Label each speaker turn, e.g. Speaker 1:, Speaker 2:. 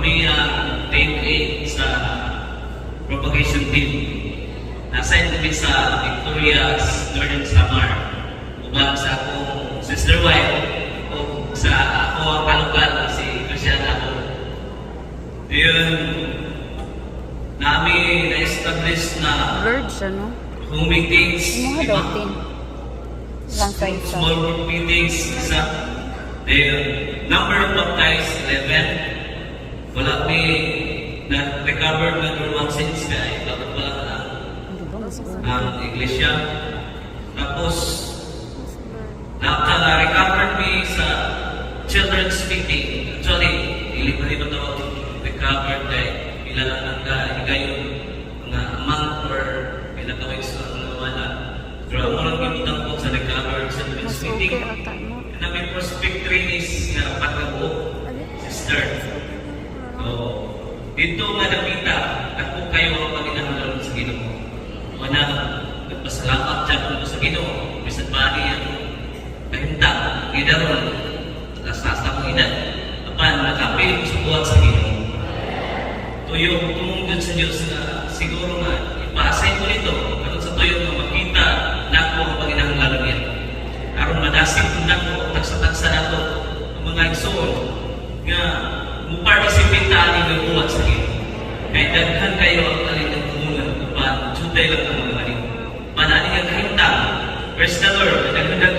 Speaker 1: kami ang team 8 sa propagation team. Nasa kami sa Victoria's Northern Samar. Ubang sa akong sister wife o sa ako ang kalugan si Christian ako. Yun, namin na-establish na
Speaker 2: Blurred siya, no?
Speaker 1: home meetings,
Speaker 2: Mga dating. Lang sa isa.
Speaker 1: small group meetings, isa. Then, number of baptized, 11. Wala may na-recover na durumang sins kaya dapat pala na ang iglesia. Tapos, naka-recover me sa children's meeting. Actually, hindi ko rin ito recovered kay ilan lang higayon mga month or pinatawid sa mga wala. Pero ako lang gimutang po sa recovered children's
Speaker 2: Mas
Speaker 1: meeting.
Speaker 2: okay ata mo.
Speaker 1: Na may prospect trainees na pagkabo, sister. So, dito nga napita, ako kayo ang Panginoon sa Ginoo. Una, nagpasalamat siya po sa Ginoo. Bisan ba niya kahinta, gidaron, nasa mong edad. Apan, nakapili ko sa buwan sa Ginoo. Tuyong tumungkod sa Diyos na siguro nga, ipaasay ko nito. Karon sa tuyong na makita na ako ang Panginoon lalagyan. Aron madasig ko na ko, taksa-taksa na ko, ang mga igsoon nga muparticipate na aning nagbuhat sa Ginoo. Kaya daghan kayo ang talinang kumulan, apan, jutay lang ang mga maling. Manaling ang kahintang, praise the Lord, daghan